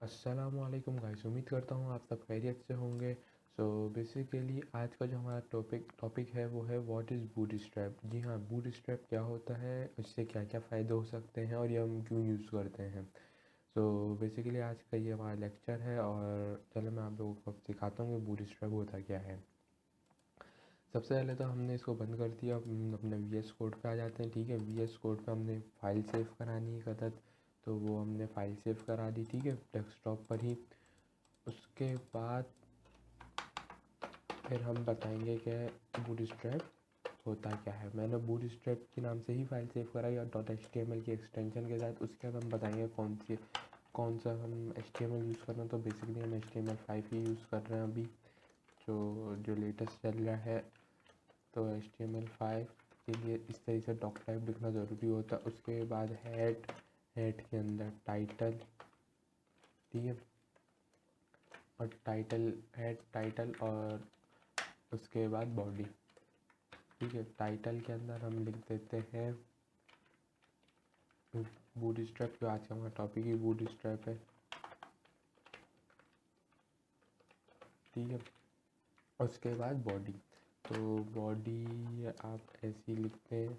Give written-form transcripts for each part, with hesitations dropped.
अस्सलामुअलैकुम गाइस, उम्मीद करता हूँ आप सब खैरियत से होंगे। बेसिकली आज का जो हमारा टॉपिक है वो है व्हाट इज़ बूटस्ट्रैप। जी हाँ, बूटस्ट्रैप क्या होता है, इससे क्या क्या फ़ायदे हो सकते हैं और ये हम क्यों यूज़ करते हैं। बेसिकली आज का ये हमारा लेक्चर है और चलो मैं आप लोगों को अब सिखाता हूँ कि बूटस्ट्रैप होता क्या है। सबसे पहले तो हमने इसको बंद कर दिया, अपने VS कोड पे आ जाते हैं। ठीक है, VS कोड पे हमने फ़ाइल सेव करानी है कदर, तो वो हमने फ़ाइल सेव करा दी। ठीक है, डेस्कटॉप पर ही। उसके बाद फिर हम बताएंगे कि बूटस्ट्रैप होता क्या है। मैंने बूटस्ट्रैप के नाम से ही फाइल सेव कराई और .html की एक्सटेंशन के साथ। उसके बाद हम बताएंगे कौन सा हम HTML यूज़ कर रहे हैं। तो बेसिकली हम HTML5 ही यूज़ कर रहे हैं अभी, जो जो लेटेस्ट चल रहा है। तो HTML5 के लिए इस तरीके से डॉक टाइप लिखना ज़रूरी होता है। उसके बाद हेड के अंदर टाइटल, ठीक है, और टाइटल और उसके बाद बॉडी। ठीक है, टाइटल के अंदर हम लिख देते हैं बूटस्ट्रैप, जो आज का हमारा टॉपिक ही बूटस्ट्रैप है। ठीक है, उसके बाद बॉडी, तो बॉडी आप ऐसे ही लिखते हैं।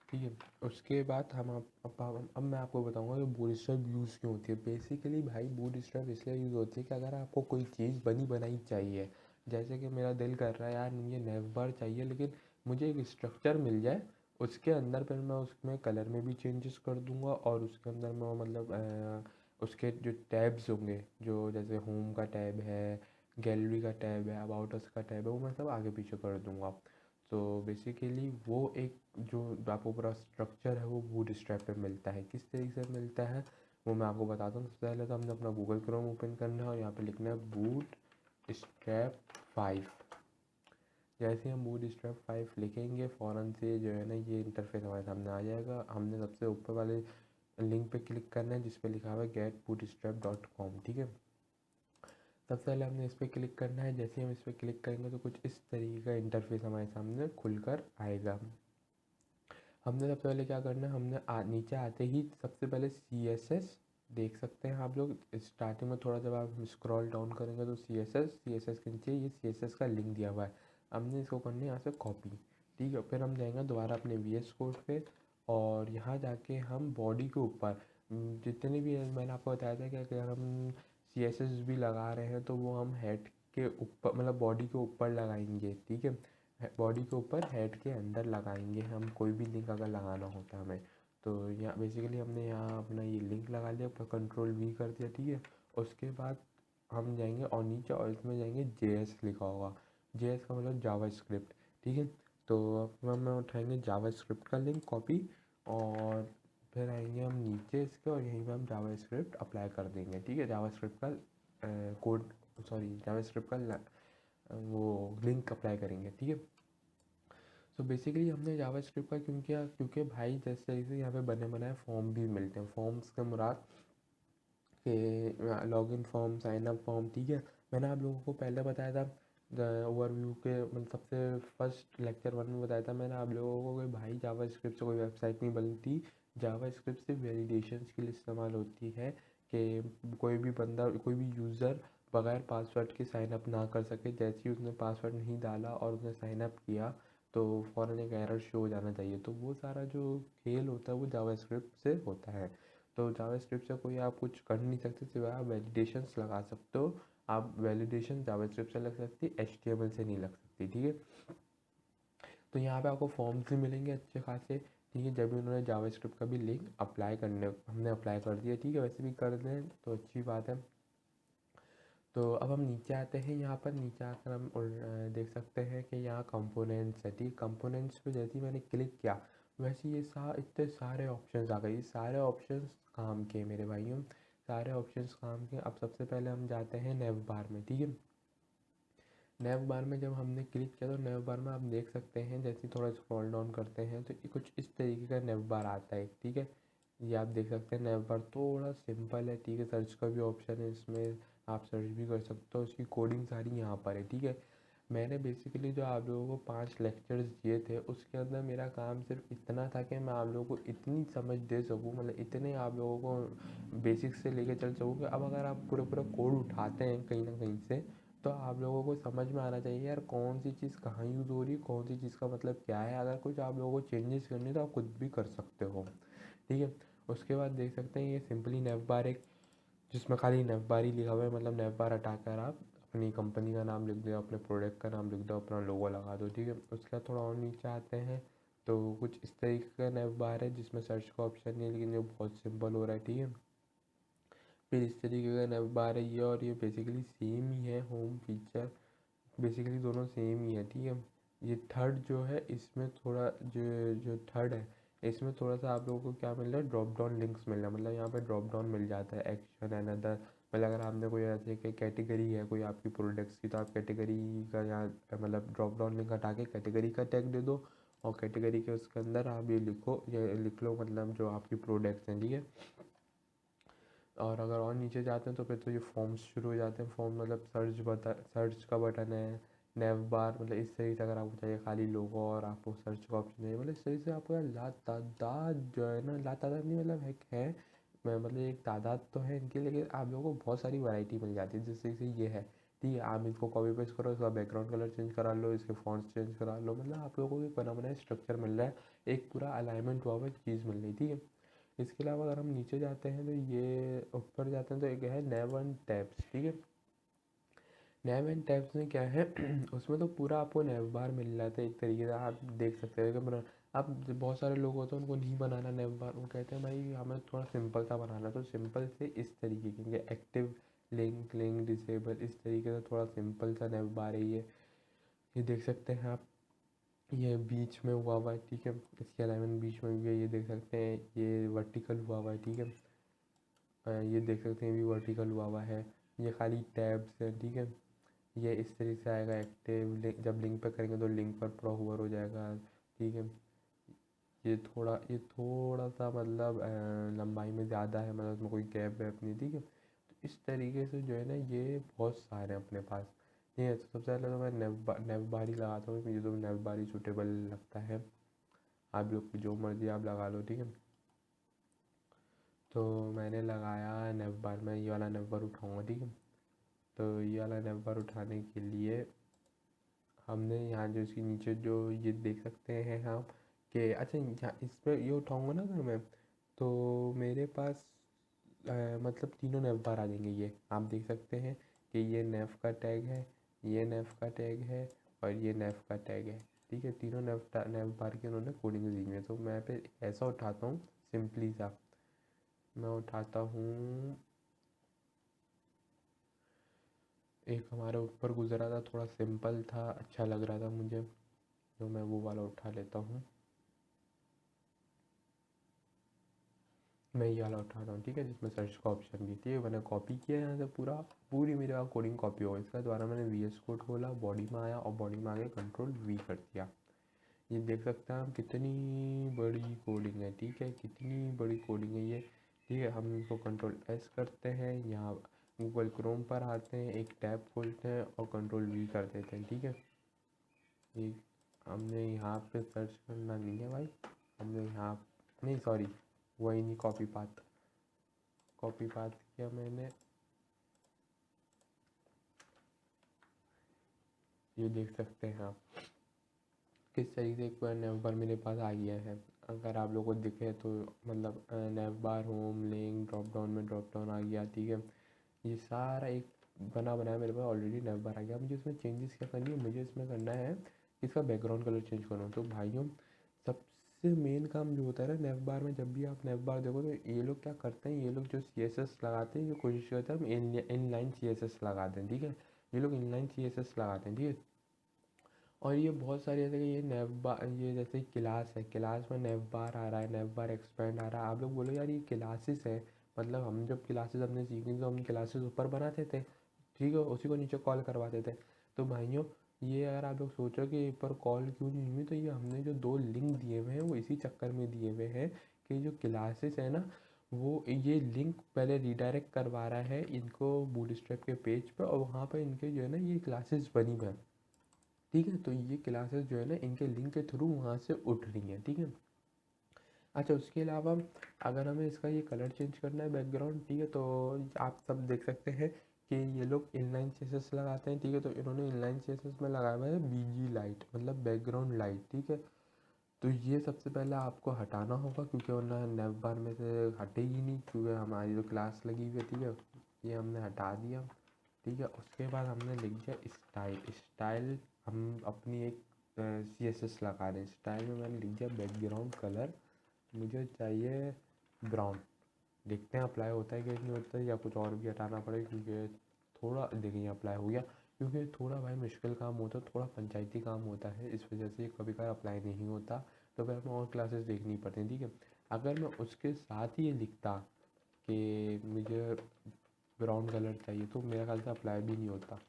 ठीक है, उसके बाद अब मैं आपको बताऊंगा कि बूटस्ट्रैप यूज़ क्यों होती है। बेसिकली भाई बूटस्ट्रैप इसलिए यूज़ होती है कि अगर आपको कोई चीज़ बनी बनाई चाहिए, जैसे कि मेरा दिल कर रहा है यार मुझे नेव बार चाहिए, लेकिन मुझे एक स्ट्रक्चर मिल जाए उसके अंदर, फिर मैं उसमें कलर में भी चेंजेस कर दूंगा और उसके अंदर मैं मतलब उसके जो टैब्स होंगे, जो जैसे होम का टैब है, गैलरी का टैब है, अबाउट अस का टैब है, वो मैं सब आगे पीछे कर दूंगा। तो बेसिकली वो एक जो आपको पूरा स्ट्रक्चर है वो बूटस्ट्रैप पे मिलता है। किस तरीके से मिलता है वो मैं आपको बताता हूँ। सबसे पहले तो हमने अपना गूगल क्रोम ओपन करना है और यहाँ पे लिखना है बूटस्ट्रैप 5। जैसे हम बूटस्ट्रैप 5 लिखेंगे फ़ौरन से जो है ना ये इंटरफेस हमारे सामने आ जाएगा। हमने सबसे ऊपर वाले लिंक पे क्लिक करना है जिस पे लिखा हुआ है getbootstrap.com। ठीक है, सबसे पहले हमने इस पर क्लिक करना है। जैसे ही हम इस पर क्लिक करेंगे तो कुछ इस तरीके का इंटरफेस हमारे सामने खुलकर आएगा। हमने सबसे पहले क्या करना है, नीचे आते ही सबसे पहले CSS देख सकते हैं आप लोग। स्टार्टिंग में थोड़ा जब आप स्क्रॉल डाउन करेंगे तो CSS के नीचे ये CSS का लिंक दिया हुआ है। हमने इसको करना है यहाँ से कॉपी। ठीक है, फिर हम जाएंगे दोबारा अपने VS कोड पे और यहाँ जाके हम बॉडी के ऊपर जितने भी मैंने आपको बताया था कि अगर हम CSS भी लगा रहे हैं तो वो हम हेड के ऊपर मतलब बॉडी के ऊपर लगाएंगे। ठीक है, बॉडी के ऊपर हेड के अंदर लगाएंगे हम कोई भी लिंक अगर लगाना होता है हमें। तो यहाँ बेसिकली हमने यहाँ अपना ये लिंक लगा लिया, पर कंट्रोल V कर दिया। ठीक है, उसके बाद हम जाएंगे और नीचे और इसमें जाएंगे JS लिखा होगा। JS का मतलब जावा स्क्रिप्ट। ठीक है, तो अब हम उठाएंगे जावा स्क्रिप्ट का लिंक कॉपी और फिर आएंगे हम नीचे इसके और यहीं पर हम जावा स्क्रिप्ट अप्लाई कर देंगे। ठीक है, जावा स्क्रिप्ट का कोड, सॉरी जावा स्क्रिप्ट का वो लिंक अप्लाई करेंगे। ठीक है, बेसिकली हमने जावास्क्रिप्ट का क्यों किया, क्योंकि भाई जैसे तरीके से यहाँ पे बने बनाए फॉर्म भी मिलते हैं। फॉर्म्स के मुराद के login form, sign up form. ठीक है, मैंने आप लोगों को पहले बताया था ओवरव्यू के मतलब सबसे फर्स्ट लेक्चर 1 में बताया था मैंने आप लोगों को कि भाई जावास्क्रिप्ट से कोई वेबसाइट नहीं बनती। जावास्क्रिप्ट सिर्फ वैलिडेशंस के लिए इस्तेमाल होती है कि कोई भी बंदा, कोई भी यूज़र बगैर पासवर्ड के साइन अप ना कर सके। जैसे ही उसने पासवर्ड नहीं डाला और उसने साइन अप किया तो फ़ौरन एक एरर शो हो जाना चाहिए। तो वो सारा जो खेल होता है वो जावास्क्रिप्ट से होता है। तो जावास्क्रिप्ट से कोई आप कुछ कर नहीं सकते सिवाय आप वैलिडेशंस लगा सकते हो। आप वैलिडेशन जावास्क्रिप्ट से लग सकती, HTML से नहीं लग सकती। ठीक है, तो यहाँ पे आपको फॉर्म्स भी मिलेंगे अच्छे खासे। ठीक है, जब भी उन्होंने जावास्क्रिप्ट का भी लिंक अप्लाई करने हमने अप्लाई कर दिया। ठीक है, वैसे भी कर दें तो अच्छी बात है। तो अब हम नीचे आते हैं। यहाँ पर नीचे आकर हम देख सकते हैं कि यहाँ कंपोनेंट्स है। ठीक, कंपोनेंट्स पे जैसे ही मैंने क्लिक किया वैसे ये इतने सारे ऑप्शंस आ गए। ये सारे ऑप्शंस काम के मेरे भाइयों, सारे ऑप्शंस काम के। अब सबसे पहले हम जाते हैं नेव बार में। ठीक है, नेव बार में जब हमने क्लिक किया तो नेव बार में आप देख सकते हैं, जैसे थोड़ा स्क्रॉल डाउन करते हैं तो ये कुछ इस तरीके का नेव बार आता है। ठीक है, ये आप देख सकते हैं नेव बार थोड़ा सिंपल है। ठीक है, सर्च का भी ऑप्शन है इसमें, आप सर्च भी कर सकते हो। उसकी कोडिंग सारी यहाँ पर है। ठीक है, मैंने बेसिकली जो आप लोगों को 5 लेक्चर्स दिए थे उसके अंदर मेरा काम सिर्फ इतना था कि मैं आप लोगों को इतनी समझ दे सकूँ, मतलब इतने आप लोगों को बेसिक से लेके चल सकूँ कि अब अगर आप पूरा पूरा कोड उठाते हैं कहीं ना कहीं से, तो आप लोगों को समझ में आना चाहिए यार कौन सी चीज़ कहाँ यूज़ हो रही है, कौन सी चीज़ का मतलब क्या है। अगर कुछ आप लोगों को चेंजेस करने हैं तो आप खुद भी कर सकते हो, ठीक है। उसके बाद देख सकते हैं ये सिंपली नेवबार एक, जिसमें खाली नेवबार ही लिखा हुआ है, मतलब नेवबार हटाकर आप अपनी कंपनी का नाम लिख दो, अपने प्रोडक्ट का नाम लिख दो, अपना लोगो लगा दो, ठीक है। उसके बाद थोड़ा और नीचे आते हैं तो कुछ इस तरीके का नेवबार है जिसमें सर्च का ऑप्शन नहीं है, लेकिन जो बहुत सिंपल हो रहा है, ठीक है। फिर इस तरीके का नेवबार है ये, और ये बेसिकली सेम ही है, होम फीचर बेसिकली दोनों सेम ही है, ठीक है। ये थर्ड जो है इसमें थोड़ा जो जो थर्ड है इसमें थोड़ा सा आप लोगों को क्या मिल रहा है, ड्रॉप डाउन लिंक्स मिल रहा है, मतलब यहाँ पे ड्रॉप डाउन मिल जाता है एक्शन एंड अदर। मतलब अगर आपने कोई ऐसे कि कैटेगरी है कोई आपकी प्रोडक्ट्स की, तो आप कैटेगरी का यहाँ मतलब ड्रॉप डाउन लिंक हटा के कैटेगरी का टैग दे दो, और कैटेगरी के उसके अंदर आप ये लिख लो मतलब जो आपकी प्रोडक्ट्स हैं, ठीक है। और अगर और नीचे जाते हैं तो फिर तो ये फॉर्म्स शुरू हो जाते हैं। फॉर्म मतलब सर्च का बटन है, नेव बार, मतलब इस तरीके से अगर आपको चाहिए खाली लोगो और आपको सर्च का ऑप्शन चाहिए, मतलब इस तरीके से आपको यार लातादाद जो है ना, लातादाद नहीं मतलब है मतलब एक तादाद तो है इनकी, लेकिन आप लोगों को बहुत सारी वैरायटी मिल जाती है। जिस तरीके से ये है, ठीक है, आप इसको कॉपी पेस्ट करो, इसका बैकग्राउंड कलर चेंज करा लो, इसके फॉन्ट्स चेंज करा लो, मतलब आप लोगों को एक बना बनाया स्ट्रक्चर मिल रहा है, एक पूरा अलाइनमेंट हुआ हुआ चीज़ मिल रही है, ठीक है। इसके अलावा अगर हम नीचे जाते हैं तो ये ऊपर जाते हैं तो एक है नैव एंड टैब्स, ठीक है। नैव एंड टैब्स में क्या है उसमें तो पूरा आपको नैव बार मिल जाता है एक तरीके से, आप देख सकते हैं कि मतलब आप बहुत सारे लोग होते हैं उनको नहीं बनाना नैव बार, वो कहते हैं भाई हमें थोड़ा सिंपल सा बनाना, तो सिंपल से इस तरीके के एक्टिव लिंक डिसेबल, इस तरीके से थोड़ा सिंपल सा नैव बार है ये देख सकते हैं आप। ये बीच में हुआ हुआ है, ठीक है, इसकी अलाइनमेंट बीच में भी है, ये देख सकते हैं, ये वर्टिकल हुआ हुआ है, ठीक है। ये देख सकते हैं भी वर्टिकल हुआ हुआ है। ये खाली टैब्स है, ठीक है। ये इस तरीके से आएगा एक्टिव लिंक, जब लिंक पे करेंगे तो लिंक पर पूरा होवर हो जाएगा, ठीक है। ये थोड़ा सा मतलब लंबाई में ज़्यादा है, मतलब उसमें कोई गैप वैप नहीं, ठीक है। तो इस तरीके से जो है ना ये बहुत सारे हैं अपने पास। ठीक है, तो सबसे पहले तो मैं नेव बार ही लगाता हूँ, मुझे तो नेव बार ही सूटेबल लगता है। आप लोग जो मर्ज़ी आप लगा लो, ठीक है। तो मैंने लगाया नेव बार, मैं ये वाला नेव बार उठाऊँगा, ठीक है। तो ये वाला नेव बार उठाने के लिए हमने यहाँ जो इसके नीचे जो ये देख सकते हैं हम कि अच्छा यहाँ इस पर ये उठाऊँगा ना अगर मैं, तो मेरे पास मतलब तीनों नेव बार आ जाएंगे। ये आप देख सकते हैं कि ये नेव का टैग है, ये नेव का टैग है, और ये नेव का टैग है, ठीक है। तीनों नेव बार की उन्होंने कोडिंग दी हुई है। तो मैं पे ऐसा उठाता हूँ सिंपली सा, मैं उठाता हूँ एक हमारे ऊपर गुजरा था, थोड़ा सिंपल था, अच्छा लग रहा था मुझे, तो मैं वो वाला उठा लेता हूँ। मैं ये वाला उठाता हूँ, ठीक है, जिसमें सर्च का ऑप्शन भी, ठीक है। मैंने कॉपी किया यहाँ से पूरी मेरे पास कोडिंग कॉपी हो गई। इसका द्वारा मैंने VS कोड खोला, बॉडी में आया और बॉडी में आके Ctrl+V कर दिया। ये देख सकते हैं हम कितनी बड़ी कोडिंग है, ठीक है, कितनी बड़ी कोडिंग है ये, ठीक है। हम इसको Ctrl+S करते हैं, यहाँ गूगल क्रोम पर आते हैं, एक टैब खोलते हैं और Ctrl+V कर देते हैं, ठीक है। ये हमने यहाँ पे सर्च करना नहीं है भाई, हमने यहाँ नहीं, सॉरी, वही नहीं, कॉपी पाथ किया मैंने। ये देख सकते हैं आप किस तरीके से एक बार नेव बार मेरे पास आ गया है। अगर आप लोगों को दिखे तो मतलब नेव बार होम लिंक ड्रॉप डाउन में ड्रॉप डाउन आ गया, ठीक है। ये सारा एक बना बनाया मेरे पास ऑलरेडी नेव बार आ गया। मुझे इसमें चेंजेस क्या करनी है, मुझे इसमें करना है इसका बैकग्राउंड कलर चेंज करना। तो भाइयों सबसे मेन काम जो होता है ना नेव बार में, जब भी आप नेव बार देखो तो ये लोग क्या करते हैं, ये लोग जो CSS लगाते हैं, ये कोशिश करते हैं हम इनलाइन CSS लगा दें, ठीक है। ये लोग इनलाइन CSS लगाते हैं, ठीक है। और ये बहुत सारी जैसे कि ये नेव बार, ये जैसे क्लास है, क्लास में नेव बार आ रहा है, नेव बार एक्सपेंड आ रहा है। आप लोग बोलो यार ये क्लासेस है, मतलब हम जब क्लासेस हमने सीखी तो हम क्लासेस ऊपर बनाते थे, ठीक है, उसी को नीचे कॉल करवाते थे। तो भाइयों ये अगर आप लोग सोचो कि ऊपर कॉल क्यों नहीं हुई, तो ये हमने जो 2 लिंक दिए हुए हैं वो इसी चक्कर में दिए हुए हैं कि जो क्लासेस है ना, वो ये लिंक पहले रीडायरेक्ट करवा रहा है इनको बूटस्ट्रैप के पेज पर, और वहाँ पर इनके जो है ना ये क्लासेस बनी हुई हैं। ठीक है। तो ये क्लासेस जो है ना इनके लिंक के थ्रू वहाँ से उठ रही हैं, ठीक है। अच्छा, उसके अलावा अगर हमें इसका ये कलर चेंज करना है बैकग्राउंड, ठीक है, तो आप सब देख सकते हैं कि ये लोग इनलाइन चेसेस लगाते हैं, ठीक है। तो इन्होंने इनलाइन चेसेस में लगाया हुआ है बीजी लाइट, मतलब बैकग्राउंड लाइट, ठीक है। तो ये सबसे पहले आपको हटाना होगा, क्योंकि वरना नैव बार में से हटेगी नहीं, क्योंकि हमारी जो क्लास लगी हुई है, ठीक है, ये हमने हटा दिया, ठीक है। उसके बाद हमने लिख दिया स्टाइल। स्टाइल हम अपनी एक CSS लगा रहे हैं, स्टाइल में मैंने लिख दिया बैकग्राउंड कलर मुझे चाहिए ब्राउन। देखते हैं अप्लाई होता है कि नहीं होता है, या कुछ और भी हटाना पड़ेगा, क्योंकि थोड़ा देखिए अप्लाई हो गया, क्योंकि थोड़ा भाई मुश्किल काम होता है, थोड़ा पंचायती काम होता है, इस वजह से कभी कभार अप्लाई नहीं होता, तो फिर हमें और क्लासेस देखनी पड़ती हैं, ठीक है। अगर मैं उसके साथ ही ये लिखता कि मुझे ब्राउन कलर चाहिए, तो मेरे ख्याल से अप्लाई भी नहीं होता।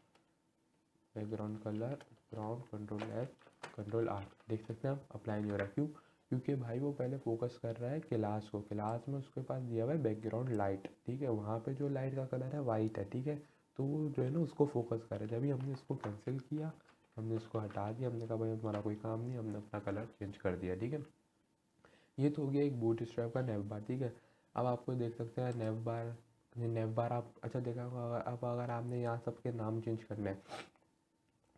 Background colour brown, Ctrl+F Ctrl+R, देख सकते हैं आप अप्लाई नहीं हो रहा। क्यों? क्योंकि भाई वो पहले फोकस कर रहा है क्लास को, क्लास में उसके पास दिया हुआ है बैकग्राउंड लाइट, ठीक है, वहाँ पे जो लाइट का कलर है वाइट है, ठीक है। तो वो जो है ना उसको फोकस कर रहा है। जब भी हमने इसको कैंसिल किया, हमने इसको हटा दिया, हमने कहा भाई हमारा कोई काम नहीं, हमने अपना कलर चेंज कर दिया, ठीक है। ये तो हो गया एक बूट स्ट्रैप का नेव बार, ठीक है। अब आपको देख सकते हैं नेव बार, ये नेव बार आप अच्छा देखा होगा। अब अगर आपने यहाँ सबके नाम चेंज करना है,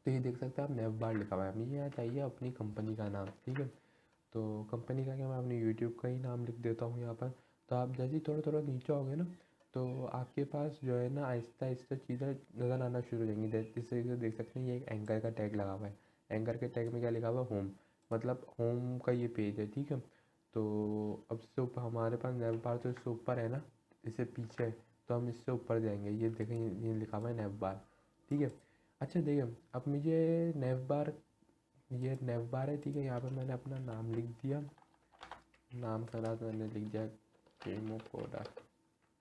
तो ये देख सकते हैं आप नेव बार लिखा हुआ है, हमें यहाँ चाहिए अपनी कंपनी का नाम, ठीक है। तो कंपनी का क्या, मैं अपनी यूट्यूब का ही नाम लिख देता हूँ यहाँ पर। तो आप जैसे ही थोड़ा थोड़ा नीचे आओगे ना, तो आपके पास जो है ना आहिस्ता आहिस्ता चीज़ें नज़र आना शुरू हो जाएंगी। जिस तरीके से देख सकते हैं ये एक एंकर का टैग लगा हुआ है। एंकर के टैग में क्या लिखा हुआ है, होम, मतलब होम का ये पेज है, ठीक है। तो अब इससे ऊपर हमारे पास नेव बार तो इससे ऊपर है ना, इससे पीछे है, तो हम इससे ऊपर जाएंगे, ये देखें ये लिखा हुआ है नेव बार, ठीक है। अच्छा देखिए, अब मुझे नेव बार, ये नेव बार है, ठीक है। यहाँ पर मैंने अपना नाम लिख दिया, नाम का नाम मैंने लिख दिया केमो कोडा,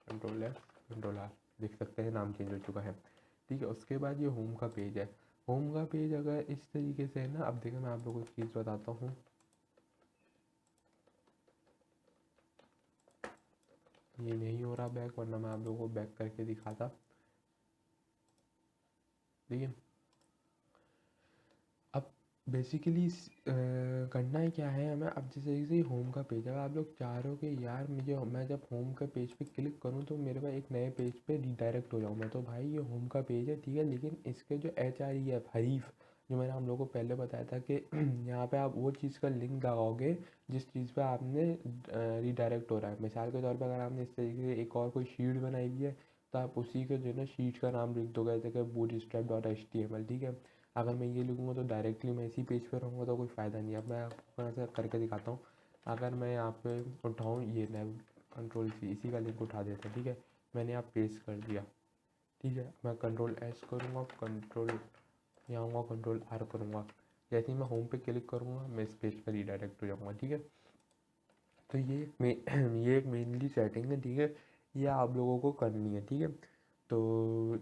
Ctrl+F Ctrl+R, देख सकते हैं नाम चेंज हो चुका है, ठीक है। उसके बाद ये होम का पेज है। होम का पेज अगर इस तरीके से है ना, अब देखिए मैं आप लोगों को एक चीज़ बताता हूँ, ये नहीं हो रहा बैक, वरना मैं आप लोगों को बैक करके दिखाता, ठीक है। अब बेसिकली करना ही क्या है हमें, अब जैसे कि होम का पेज है, आप लोग चाह रहे हो कि यार मुझे, मैं जब होम के पेज पे क्लिक करूँ तो मेरे पास एक नए पेज पे रिडायरेक्ट हो जाऊँ मैं, तो भाई ये होम का पेज है, ठीक है। लेकिन इसके जो HREF हरीफ, जो मैंने हम लोगों को पहले बताया था कि यहाँ पे आप वो चीज़ का लिंक लगाओगे जिस चीज़ पे आपने रिडायरेक्ट हो रहा है। मिसाल के तौर पर अगर आपने इस तरीके से एक और कोई शीट बनाई हुई है, तो आप उसी के जो है ना शीट का नाम लिख दोगे, जैसे कि bootstrap.html, ठीक है। अगर मैं ये लिखूँगा तो डायरेक्टली मैं इसी पेज पे रहूँगा, तो कोई फ़ायदा नहीं है। अब मैं आपको ऐसा करके दिखाता हूँ। अगर मैं यहाँ पे उठाऊँ ये नेव, Ctrl+C, इसी का लिंक उठा देता हूँ, ठीक है। मैंने यहाँ पेस्ट कर दिया, ठीक है। मैं Ctrl+S करूँगा, यहाँ आऊँगा, Ctrl+R करूँगा, जैसे ही मैं होम पे क्लिक करूँगा मैं इस पेज पर रीडायरेक्ट हो जाऊँगा, ठीक है। तो ये एक मेनली सेटिंग है, ठीक है। ये आप लोगों को करनी है, ठीक है। तो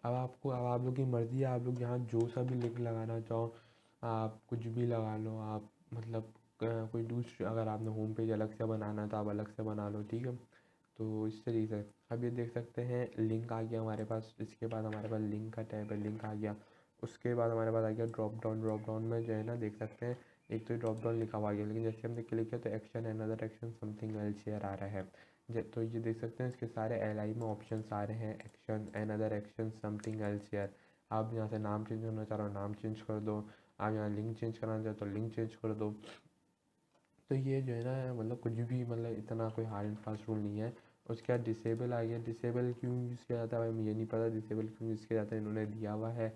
अब आप लोग की मर्ज़ी है, आप लोग यहाँ जो सा भी लिंक लगाना चाहो आप कुछ भी लगा लो, आप मतलब कोई दूसरी, अगर आपने होम पेज अलग से बनाना था आप अलग से बना लो, ठीक है। तो इस तरीके से अब ये देख सकते हैं लिंक आ गया हमारे पास। इसके बाद हमारे पास लिंक का टैब है, लिंक आ गया। उसके बाद हमारे पास आ गया ड्रॉप डाउन में जो है ना देख सकते हैं एक तो ड्रॉप डाउन लिखा हुआ आ गया, लेकिन जैसे हमने क्लिक किया तो action, another action, something else share आ रहा है। तो ये देख सकते हैं इसके सारे LI में ऑप्शन आ रहे हैं, action, another action, something else share. आप यहाँ से नाम चेंज करना चाह रहे हो नाम चेंज कर दो, आप यहाँ लिंक चेंज करना चाहते हो तो लिंक चेंज कर दो। तो ये जो है ना मतलब कुछ भी, मतलब इतना कोई हार्ड एंड फास्ट रूल नहीं है। उसके बाद डिसेबल आ गया, डिसेबल क्यों यूज़ किया जाता है भाई मुझे नहीं पता, डिसेबल क्यों यूज़ किया जाता है, इन्होंने दिया हुआ है।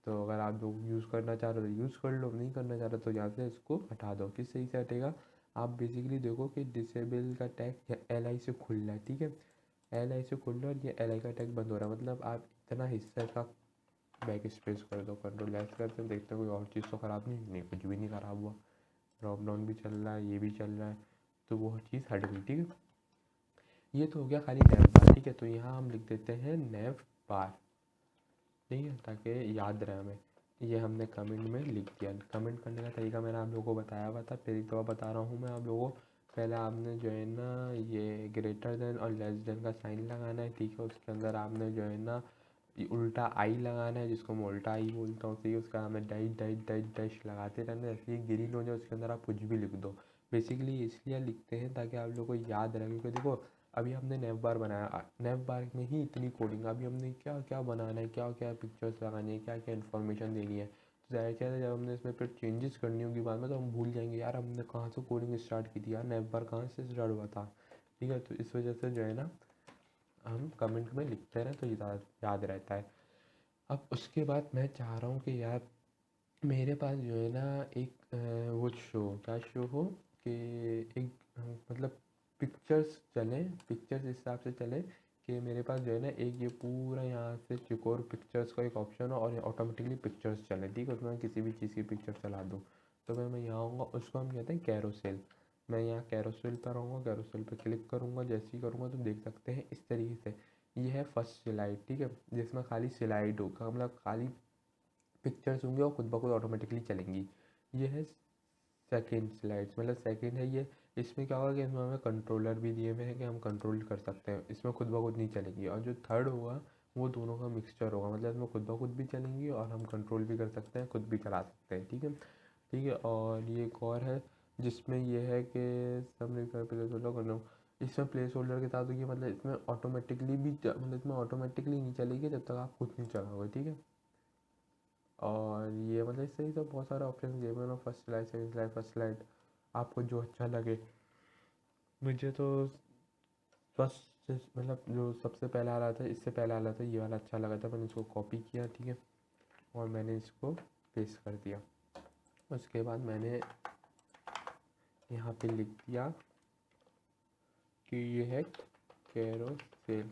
तो अगर आप लोग यूज़ करना चाह रहे हो तो यूज़ कर लो, नहीं करना चाह रहे तो यहाँ से इसको हटा दो। किस सही से हटेगा, आप बेसिकली देखो कि डिसेबल का टैग LI से खुल रहा है, ठीक है। LI से खुल रहा है और ये LI का टैग बंद हो रहा है, मतलब आप इतना हिस्सा का बैक स्पेस कर दो। Ctrl+S करते हैं, देखते हैं कोई और चीज़ तो ख़राब नहीं, कुछ भी नहीं ख़राब हुआ। ड्रॉप डाउन भी चल रहा है, ये भी चल रहा है, तो वो चीज़ हट गई, ठीक है। ये तो हो गया खाली नेव बार, ठीक है। तो यहाँ हम लिख देते हैं नेव बार, ठीक है, ताकि याद रहे हमें। ये हमने कमेंट में लिख दिया। कमेंट करने का तरीका मैंने आप लोगों को बताया हुआ था, फिर एक दफ़ा बता रहा हूँ मैं आप लोगों को। पहले आपने जो है ना ये ग्रेटर देन और लेस देन का साइन लगाना है, ठीक है। उसके अंदर आपने जो है ना उल्टा आई लगाना है, जिसको मैं उल्टा आई बोलता हूँ, सही उसका नाम है डैश डैश डैश डैश लगाते रहना, ऐसे ही ग्रीन हो जाए उसके अंदर आप कुछ भी लिख दो। बेसिकली इसलिए लिखते हैं ताकि आप लोगों को याद रहे, क्योंकि देखो अभी हमने नेव बार बनाया, नेव बार में ही इतनी कोडिंग, अभी हमने क्या क्या बनाना है, क्या क्या पिक्चर्स लगानी है, क्या क्या इन्फॉर्मेशन देनी है, तो ज़ाहिर सी बात है जब हमने इसमें फिर चेंजेस करनी होगी बाद में तो हम भूल जाएंगे यार हमने कहाँ से कोडिंग स्टार्ट की थी, यार नेव बार कहाँ से स्टार्ट हुआ था। ठीक है, तो इस वजह से जो है ना हम कमेंट में लिखते रहें तो याद रहता है। अब उसके बाद मैं चाह रहा हूँ कि यार मेरे पास जो है ना एक वो शो, क्या शो हो कि एक मतलब पिक्चर्स चलें, पिक्चर्स इस हिसाब से चले कि मेरे पास जो है ना एक ये पूरा यहाँ से चुकोर पिक्चर्स का एक ऑप्शन हो और ऑटोमेटिकली पिक्चर्स चले, ठीक है, उसमें किसी भी चीज़ की पिक्चर चला दूँ। तो मैं यहाँ आऊँगा, उसको हम कहते हैं कैरोसेल। मैं यहाँ कैरोसेल पर आऊँगा, कैरोसेल पर क्लिक करूँगा, जैसे ही करूँगा तो देख सकते हैं इस तरीके से ये है फर्स्ट स्लाइड, ठीक है, जिसमें खाली स्लाइड होगा, मतलब खाली पिक्चर्स होंगी और खुद ब खुद ऑटोमेटिकली चलेंगी। ये है सेकंड स्लाइड्स, मतलब सेकंड है ये। इसमें क्या होगा कि इसमें हमें कंट्रोलर भी दिए हुए हैं कि हम कंट्रोल कर सकते हैं, इसमें खुद ब खुद नहीं चलेंगी। और जो थर्ड होगा वो दोनों का मिक्सचर होगा, मतलब इसमें खुद ब खुद भी चलेंगी और हम कंट्रोल भी कर सकते हैं, खुद भी चला सकते हैं, ठीक है। ठीक है, और ये एक और है जिसमें ये है कि प्लेस होल्डर करना, इसमें प्लेस होल्डर के साथ ये मतलब इसमें ऑटोमेटिकली भी मतलब इसमें ऑटोमेटिकली नहीं चलेगी जब तक आप खुद नहीं चलाओगे, ठीक है। और ये मतलब इससे ही तो बहुत सारे ऑप्शन दिए हुए हैं, first slide, second slide, first slide, आपको जो अच्छा लगे। मुझे तो फर्स्ट मतलब जो सबसे पहला आ रहा था, इससे पहला आ रहा था, ये वाला अच्छा लगा था, मैंने इसको कॉपी किया, ठीक है, और मैंने इसको पेस्ट कर दिया। उसके बाद मैंने यहाँ पे लिख दिया कि ये है कैरोसेल,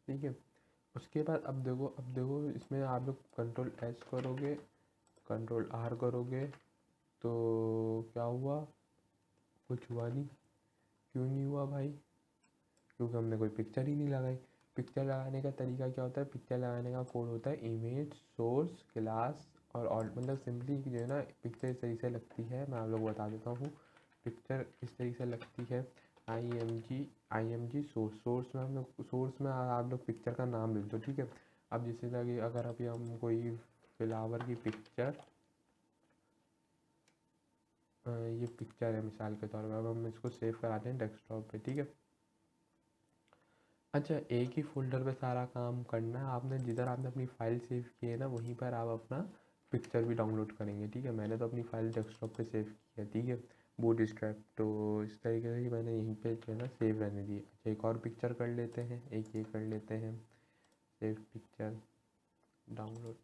ठीक है। उसके बाद अब देखो इसमें आप लोग कंट्रोल एस करोगे, कंट्रोल आर करोगे तो क्या हुआ, कुछ हुआ नहीं। क्यों नहीं हुआ भाई, क्योंकि हमने कोई पिक्चर ही नहीं लगाई। पिक्चर लगाने का तरीका क्या होता है, पिक्चर लगाने का कोड होता है इमेज सोर्स क्लास और मतलब सिंपली जो है ना पिक्चर इस तरीके से लगती है, मैं आप लोग बता देता हूँ। पिक्चर इस तरीके से लगती है, आई एम जी सोर्स में हम लोग, सोर्स में आप लोग पिक्चर का नाम लिख दो, ठीक है। अब जैसे कि अगर अभी हम कोई फ्लावर की पिक्चर, ये पिक्चर है मिसाल के तौर पर, अब हम इसको सेव कराते हैं डेस्कटॉप पे, ठीक है। अच्छा, एक ही फ़ोल्डर पे सारा काम करना है आपने, जिधर आपने अपनी फ़ाइल सेव की है ना वहीं पर आप अपना पिक्चर भी डाउनलोड करेंगे, ठीक है। मैंने तो अपनी फ़ाइल डेस्कटॉप पे सेव की है, ठीक है, बूटस्ट्रैप, तो इस तरीके से ही मैंने यहीं पे जो है ना सेव रहने दी। अच्छा, एक और पिक्चर कर लेते हैं, एक ये कर लेते हैं, सेव पिक्चर डाउनलोड,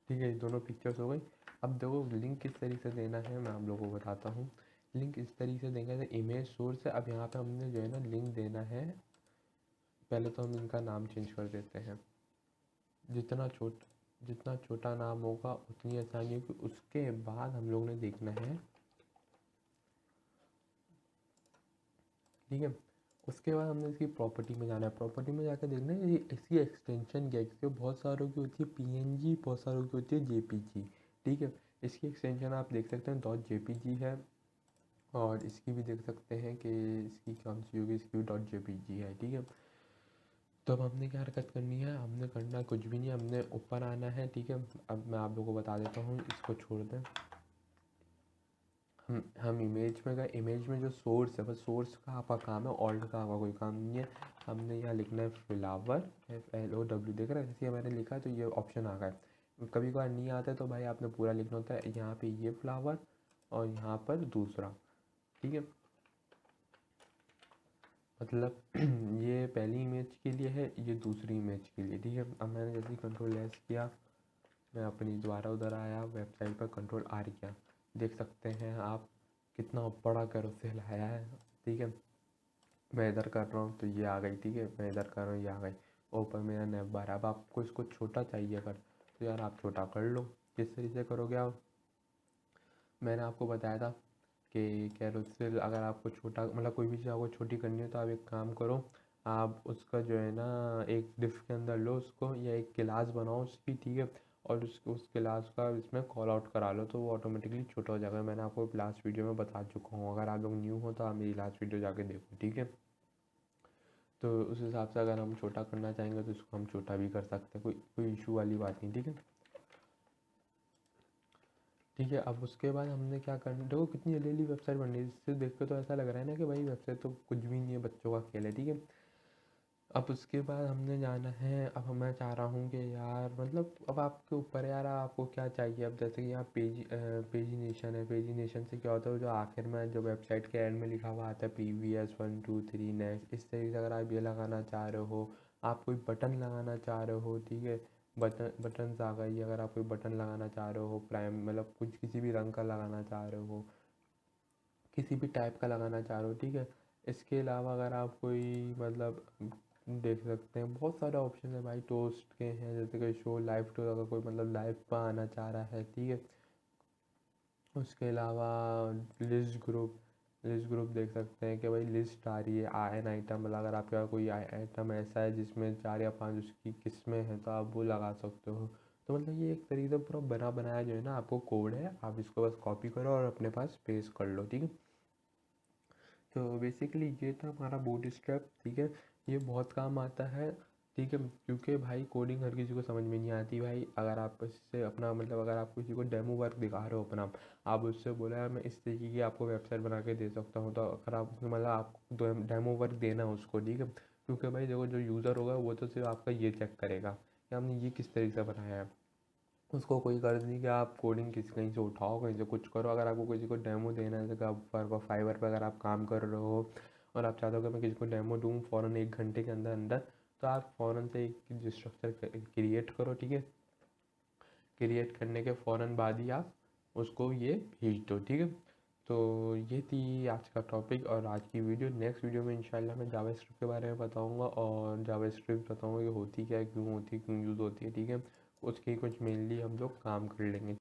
ठीक है, ये दोनों पिक्चर्स हो गई। अब देखो लिंक किस तरीके से देना है मैं आप लोगों को बताता हूँ। लिंक इस तरीके से देंगे, जैसे इमेज सोर्स है, अब यहाँ पे हमने जो है ना लिंक देना है। पहले तो हम इनका नाम चेंज कर देते हैं, जितना छोटा नाम होगा उतनी आसानी होगी। उसके बाद हम लोग ने देखना है, ठीक है। उसके बाद हमने इसकी प्रॉपर्टी में जाना है, प्रॉपर्टी में जाकर देखना है ये इसकी एक्सटेंशन क्या है, क्योंकि बहुत सारों की होती है पीएनजी, बहुत सारों की होती है जेपीजी, ठीक है। इसकी एक्सटेंशन आप देख सकते हैं डॉट जेपीजी है, और इसकी भी देख सकते हैं कि इसकी कौन सी होगी, इसकी भी डॉट जेपीजी है, ठीक है। तो अब हमने क्या हरकत करनी है, हमने करना कुछ भी नहीं, हमने ऊपर आना है, ठीक है। अब मैं आप लोगों को बता देता हूँ, इसको छोड़ दें। हम इमेज में गए, इमेज में जो सोर्स है बस सोर्स का आपका काम है, ऑल्ट का आपका कोई काम नहीं है। हमने यहाँ लिखना है फ्लावर, FLOW, देख रहे हैं जैसे मैंने लिखा तो ये ऑप्शन आ गया है। कभी कभार नहीं आता है तो भाई आपने पूरा लिखना होता है, यहाँ पे ये फ्लावर और यहाँ पर दूसरा, ठीक है। मतलब ये पहली इमेज के लिए है, ये दूसरी इमेज के लिए, ठीक है। अब मैंने जैसे ही कंट्रोल एस किया, मैं अपनी दोबारा उधर आया वेबसाइट पर, कंट्रोल आर किया, देख सकते हैं आप कितना बड़ा कैरोसेल आया है, ठीक है। मैं इधर कर रहा हूँ तो ये आ गई, ठीक है, मैं इधर कर रहा हूँ ये आ गई। ऊपर मेरा नैब बार, अब आपको इसको छोटा चाहिए अगर तो यार आप छोटा कर लो। किस तरीके से करोगे आप, मैंने आपको बताया था कि कैरोसेल अगर आपको छोटा मतलब कोई भी चीज़ आपको छोटी करनी है तो आप एक काम करो, आप उसका जो है ना एक डिफ के अंदर लो उसको, या एक क्लास बनाओ उसकी, ठीक है। और उस क्लास का इसमें कॉल आउट करा लो तो वो ऑटोमेटिकली छोटा हो जाएगा। मैंने आपको लास्ट वीडियो में बता चुका हूँ, अगर आप लोग न्यू हो तो आप मेरी लास्ट वीडियो जाके देखो, ठीक है। तो उस हिसाब से अगर हम छोटा करना चाहेंगे तो इसको हम छोटा भी कर सकते हैं, कोई कोई इशू वाली बात नहीं। ठीक है, ठीक है। अब उसके बाद हमने क्या करना, देखो कितनी जल्दी जल्दी वेबसाइट बन रही है, इससे देख के तो ऐसा लग रहा है ना कि भाई वेबसाइट तो कुछ भी नहीं है, बच्चों का खेल है। ठीक है, अब उसके बाद हमने जाना है, अब मैं चाह रहा हूँ कि यार मतलब अब आपके ऊपर है यार, आपको क्या चाहिए। अब जैसे कि यहाँ पेजिनेशन है, पेजिनेशन से क्या होता है, जो आखिर में जो वेबसाइट के एंड में लिखा हुआ आता है प्रीवियस 1 2 3 नेक्स्ट, इस तरीके से अगर आप ये लगाना चाह रहे हो, आप कोई बटन लगाना चाह रहे हो, ठीक है, बटन आ गई, अगर आप कोई बटन लगाना चाह रहे हो प्राइम मतलब कुछ किसी भी रंग का लगाना चाह रहे हो, किसी भी टाइप का लगाना चाह रहे हो, ठीक है। इसके अलावा अगर आप कोई मतलब देख सकते हैं बहुत सारे ऑप्शन है भाई, टोस्ट के हैं, जैसे कि शो लाइव टू, अगर कोई मतलब लाइव पर आना चाह रहा है, ठीक है। उसके अलावा लिस्ट ग्रुप देख सकते हैं कि भाई लिस्ट आ रही है एन आइटम, मतलब अगर आपके पास कोई आइटम ऐसा है जिसमें 4 या 5 उसकी किस्में हैं तो आप वो लगा सकते हो। तो मतलब ये एक तरीके से पूरा बना बनाया जो है ना, आपको कोड है, आप इसको बस कॉपी करो और अपने पास पेस्ट कर लो। ठीक है, तो बेसिकली ये था हमारा बूटस्ट्रैप। ठीक है, ये बहुत काम आता है। ठीक है, क्योंकि भाई कोडिंग हर किसी को समझ में नहीं आती भाई। अगर आप इससे अपना मतलब अगर आप किसी को डेमो वर्क दिखा रहे हो अपना, आप उससे बोला यार मैं इस तरीके की आपको वेबसाइट बना के दे सकता हूँ, तो अगर आप मतलब आप डेमो वर्क देना उसको, ठीक है। क्योंकि भाई देखो जो यूज़र होगा वो तो सिर्फ आपका ये चेक करेगा कि हमने ये किस तरीके से बनाया है, उसको कोई गर्ज नहीं कि आप कोडिंग किसी कहीं से उठाओ, कहीं से कुछ करो। अगर आपको किसी को डेमो देना है, जैसे आप फाइवर पर अगर आप काम कर रहे हो और आप चाहते हो कि मैं किसी को डेमो दूँ फ़ौरन 1 घंटे के अंदर अंदर, तो आप फ़ौरन से एक स्ट्रक्चर क्रिएट करो। ठीक है, क्रिएट करने के फ़ौरन बाद ही आप उसको ये भेज दो। ठीक है, तो ये थी आज का टॉपिक और आज की वीडियो। नेक्स्ट वीडियो में इंशाल्लाह मैं जावास्क्रिप्ट के बारे में बताऊंगा और जावास्क्रिप्ट बताऊंगा कि होती क्या है, क्यों होती है, क्यों यूज़ होती है। ठीक है, उसके कुछ मेनली हम लोग काम कर लेंगे।